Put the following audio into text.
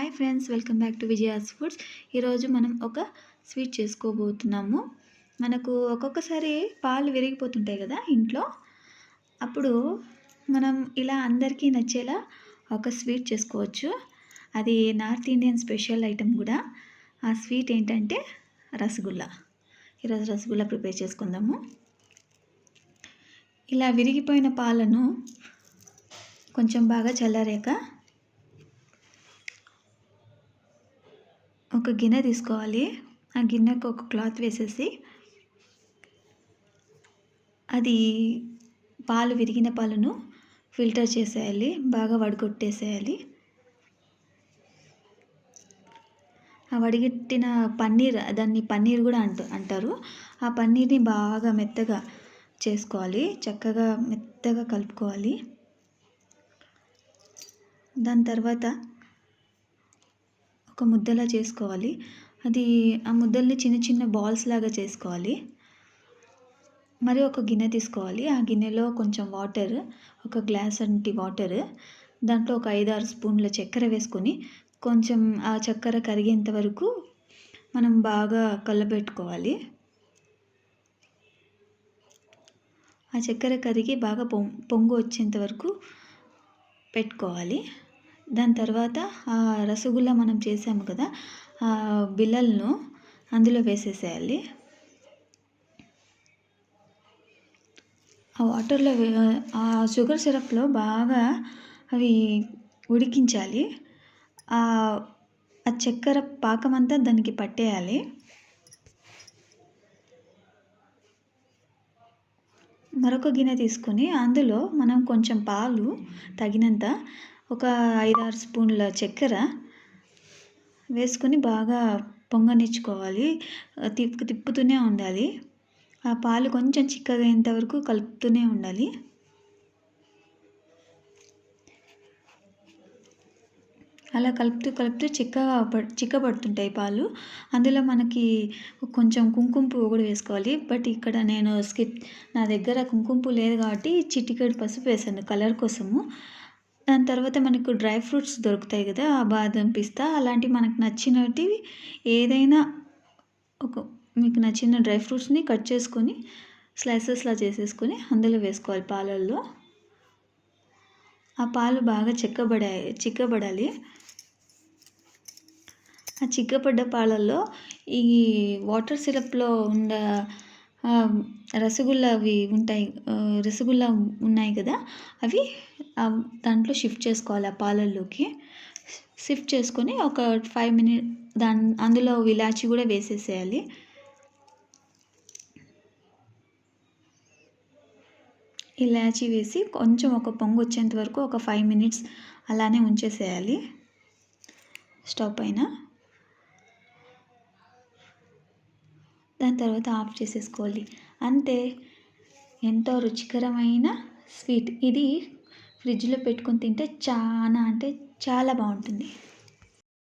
Hi friends, welcome back to Vijaya's foods. ఈరోజు మనం ఒక స్వీట్ చేసుకోబోతున్నాము. మనకు ఒక్కొక్కసారి పాలు విరిగిపోతుంటాయి కదా ఇంట్లో. అప్పుడు మనం ఇలా అందరికీ నచ్చేలా ఒక స్వీట్ చేసుకోవచ్చు. అది నార్త్ ఇండియన్ స్పెషల్ ఐటెం కూడా. ఆ స్వీట్ ఏంటంటే రసగుల్లా. ఈరోజు రసగుల్లా ప్రిపేర్ చేసుకుందాము. ఇలా విరిగిపోయిన పాలను కొంచెం బాగా చల్లారాక ఒక గిన్నె తీసుకోవాలి. ఆ గిన్నెకు ఒక క్లాత్ వేసేసి అది విరిగిన పాలను ఫిల్టర్ చేసేయాలి, బాగా వడగొట్టేసేయాలి. ఆ వడిగట్టిన పన్నీర్, దాన్ని పన్నీర్ కూడా అంటారు. ఆ పన్నీర్ని బాగా మెత్తగా చేసుకోవాలి, చక్కగా మెత్తగా కలుపుకోవాలి. దాని తర్వాత ఒక ముద్దలా చేసుకోవాలి. ఆ ముద్దల్ని చిన్న చిన్న బాల్స్ లాగా చేసుకోవాలి. మరి ఒక గిన్నె తీసుకోవాలి. ఆ గిన్నెలో కొంచెం వాటర్, ఒక గ్లాస్ అంటి వాటర్, దాంట్లో ఒక 5-6 స్పూన్ల చక్కెర వేసుకొని కొంచెం ఆ చక్కెర కరిగేంత వరకు మనం బాగా కలబెట్టుకోవాలి. ఆ చక్కెర కరిగి బాగా పొంగు వచ్చేంత వరకు పెట్టుకోవాలి. దాని తర్వాత ఆ రసగుల్లా మనం చేసాము కదా, ఆ బిళ్ళలను అందులో వేసేసేయాలి. ఆ వాటర్లో ఆ షుగర్ సిరప్లో బాగా అవి ఉడికించాలి. ఆ చక్కెర పాకమంతా దానికి పట్టేయాలి. మరొక గిన్నె తీసుకొని అందులో మనం కొంచెం పాలు తగినంత, ఒక 5-6 స్పూన్ల చక్కెర వేసుకొని బాగా పొంగనిచ్చుకోవాలి. తిప్పుతూనే ఉండాలి. ఆ పాలు కొంచెం చిక్కగా అయ్యేంత వరకు కలుపుతూనే ఉండాలి. అలా కలుపుతూ చిక్కబడుతుంటాయి పాలు. అందులో మనకి కొంచెం కుంకుమ పువ్వు కూడా వేసుకోవాలి. బట్ ఇక్కడ నేను నా దగ్గర కుంకుమ పువ్వు లేదు కాబట్టి చిటికెడు పసుపు వేసాను కలర్ కోసము. దాని తర్వాత మనకు డ్రై ఫ్రూట్స్ దొరుకుతాయి కదా, బాదం, పిస్తా, అలాంటివి మనకు నచ్చినవి ఏదైనా మీకు నచ్చిన డ్రై ఫ్రూట్స్ని కట్ చేసుకొని స్లైసెస్లా చేసేసుకొని అందులో వేసుకోవాలి పాలల్లో. ఆ పాలు బాగా చిక్కబడాలి. ఆ చిక్కబడ్డ పాలల్లో ఈ వాటర్ సిరప్లో ఉన్న రసగుల్లా ఉన్నాయి కదా, అవి దాంట్లో షిఫ్ట్ చేసుకోవాలి. ఆ పాలల్లోకి షిఫ్ట్ చేసుకొని ఒక 5 మినిట్స్ అందులో ఇలాచి కూడా వేసేసేయాలి. ఇలాచి వేసి కొంచెం ఒక పొంగు వచ్చేంత వరకు ఒక 5 మినిట్స్ అలానే ఉంచేసేయాలి స్టవ్ పైన. దాని తర్వాత ఆఫ్ చేసేసుకోవాలి. అంతే, ఎంతో రుచికరమైన స్వీట్. ఇది ఫ్రిడ్జ్లో పెట్టుకొని తింటే చాలా బాగుంటుంది.